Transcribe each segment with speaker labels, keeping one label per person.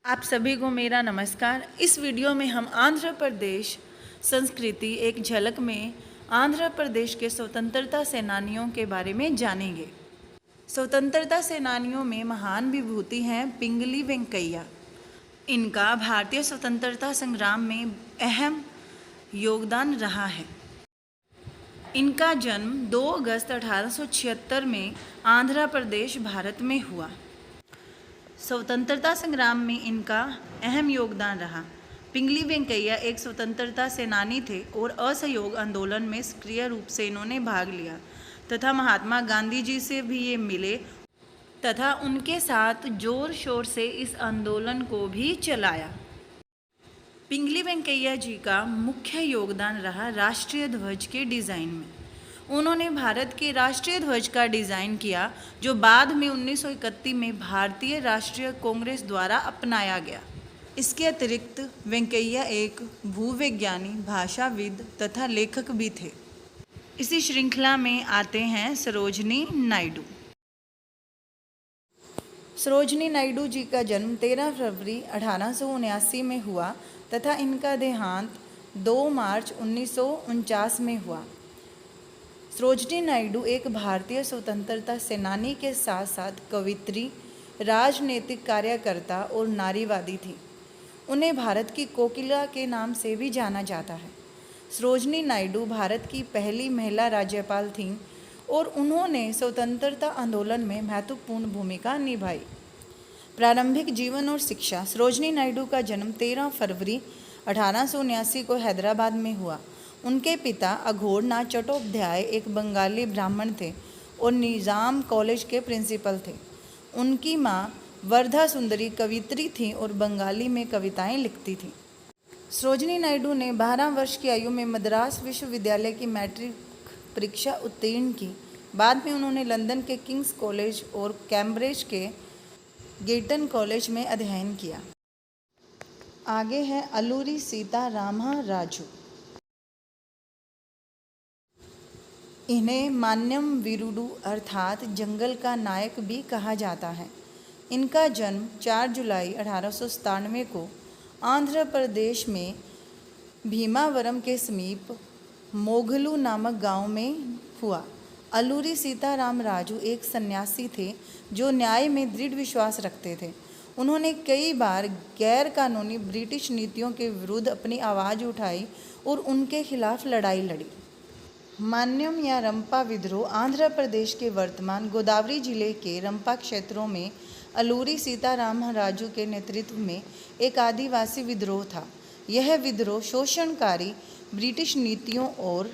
Speaker 1: आप सभी को मेरा नमस्कार। इस वीडियो में हम आंध्र प्रदेश संस्कृति एक झलक में आंध्र प्रदेश के स्वतंत्रता सेनानियों के बारे में जानेंगे। स्वतंत्रता सेनानियों में महान विभूति हैं पिंगली वेंकैया। इनका भारतीय स्वतंत्रता संग्राम में अहम योगदान रहा है। इनका जन्म 2 अगस्त 1876 में आंध्र प्रदेश भारत में हुआ। स्वतंत्रता संग्राम में इनका अहम योगदान रहा। पिंगली वेंकैया एक स्वतंत्रता सेनानी थे और असहयोग आंदोलन में सक्रिय रूप से इन्होंने भाग लिया तथा महात्मा गांधी जी से भी ये मिले तथा उनके साथ जोर शोर से इस आंदोलन को भी चलाया। पिंगली वेंकैया जी का मुख्य योगदान रहा राष्ट्रीय ध्वज के डिज़ाइन में। उन्होंने भारत के राष्ट्रीय ध्वज का डिज़ाइन किया जो बाद में 1931 में भारतीय राष्ट्रीय कांग्रेस द्वारा अपनाया गया। इसके अतिरिक्त वेंकैया एक भूवैज्ञानी, भाषाविद तथा लेखक भी थे। इसी श्रृंखला में आते हैं सरोजिनी नायडू। सरोजिनी नायडू जी का जन्म 13 फरवरी 1879 में हुआ तथा इनका देहांत 2 मार्च 1949 में हुआ। सरोजिनी नायडू एक भारतीय स्वतंत्रता सेनानी के साथ साथ कवयित्री, राजनीतिक कार्यकर्ता और नारीवादी थी। उन्हें भारत की कोकिला के नाम से भी जाना जाता है। सरोजिनी नायडू भारत की पहली महिला राज्यपाल थीं और उन्होंने स्वतंत्रता आंदोलन में महत्वपूर्ण भूमिका निभाई। प्रारंभिक जीवन और शिक्षा। सरोजिनी नायडू का जन्म 13 फरवरी 1879 को हैदराबाद में हुआ। उनके पिता अघोरनाथ चट्टोपाध्याय एक बंगाली ब्राह्मण थे और निज़ाम कॉलेज के प्रिंसिपल थे। उनकी माँ वर्धा सुंदरी कवयित्री थीं और बंगाली में कविताएं लिखती थीं। सरोजिनी नायडू ने 12 वर्ष की आयु में मद्रास विश्वविद्यालय की मैट्रिक परीक्षा उत्तीर्ण की। बाद में उन्होंने लंदन के किंग्स कॉलेज और कैम्ब्रिज के गेटन कॉलेज में अध्ययन किया। आगे है अलूरी सीता रामा राजू। इन्हें मान्यम वीरुडू अर्थात जंगल का नायक भी कहा जाता है। इनका जन्म 4 जुलाई 1897 को आंध्र प्रदेश में भीमावरम के समीप मोगलू नामक गांव में हुआ। अलूरी सीताराम राजू एक सन्यासी थे जो न्याय में दृढ़ विश्वास रखते थे। उन्होंने कई बार गैर कानूनी ब्रिटिश नीतियों के विरुद्ध अपनी आवाज़ उठाई और उनके खिलाफ लड़ाई लड़ी। मान्यम या रंपा विद्रोह आंध्र प्रदेश के वर्तमान गोदावरी जिले के रंपा क्षेत्रों में अलूरी सीताराम राजू के नेतृत्व में एक आदिवासी विद्रोह था। यह विद्रोह शोषणकारी ब्रिटिश नीतियों और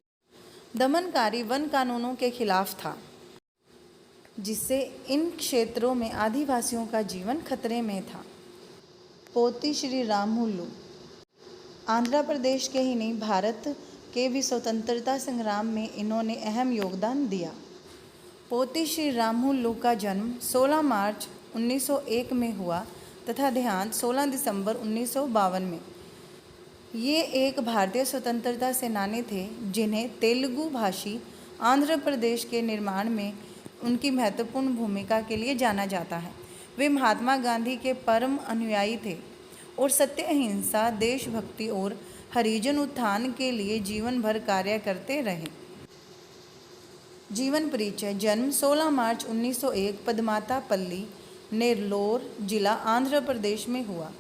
Speaker 1: दमनकारी वन कानूनों के खिलाफ था, जिससे इन क्षेत्रों में आदिवासियों का जीवन खतरे में था। पोती श्री रामुलु आंध्र प्रदेश के ही नहीं भारत के भी स्वतंत्रता संग्राम में इन्होंने अहम योगदान दिया। पोती श्री रामुलु का जन्म 16 मार्च 1901 में हुआ तथा देहांत 16 दिसंबर 1952 में। ये एक भारतीय स्वतंत्रता सेनानी थे जिन्हें तेलुगु भाषी आंध्र प्रदेश के निर्माण में उनकी महत्वपूर्ण भूमिका के लिए जाना जाता है। वे महात्मा गांधी के परम अनुयायी थे और सत्य, अहिंसा, देशभक्ति और हरिजन उत्थान के लिए जीवन भर कार्य करते रहे। जीवन परिचय। जन्म 16 मार्च 1901 पद्मातापल्ली, नेल्लोर जिला, आंध्र प्रदेश में हुआ।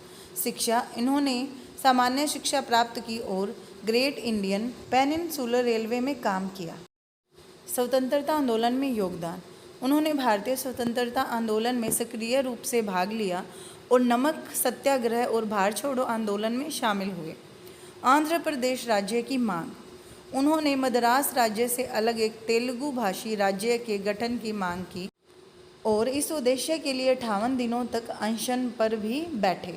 Speaker 1: शिक्षा। इन्होंने सामान्य शिक्षा प्राप्त की और ग्रेट इंडियन पेनिनसुलर रेलवे में काम किया। स्वतंत्रता आंदोलन में योगदान। उन्होंने भारतीय स्वतंत्रता आंदोलन में सक्रिय रूप से भाग लिया और नमक सत्याग्रह और भारत छोड़ो आंदोलन में शामिल हुए। आंध्र प्रदेश राज्य की मांग। उन्होंने मद्रास राज्य से अलग एक तेलुगु भाषी राज्य के गठन की मांग की और इस उद्देश्य के लिए 58 दिनों तक अनशन पर भी बैठे।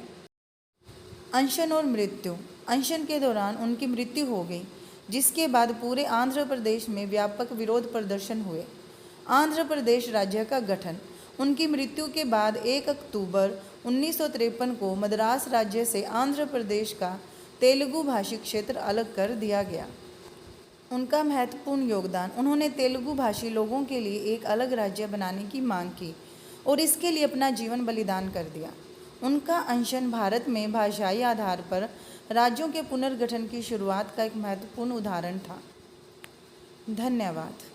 Speaker 1: अनशन और मृत्यु। अनशन के दौरान उनकी मृत्यु हो गई, जिसके बाद पूरे आंध्र प्रदेश में व्यापक विरोध प्रदर्शन हुए। आंध्र प्रदेश राज्य का गठन। उनकी मृत्यु के बाद 1 अक्टूबर 1953 को मद्रास राज्य से आंध्र प्रदेश का तेलुगु भाषी क्षेत्र अलग कर दिया गया। उनका महत्वपूर्ण योगदान। उन्होंने तेलुगु भाषी लोगों के लिए एक अलग राज्य बनाने की मांग की और इसके लिए अपना जीवन बलिदान कर दिया। उनका अनशन भारत में भाषाई आधार पर राज्यों के पुनर्गठन की शुरुआत का एक महत्वपूर्ण उदाहरण था। धन्यवाद।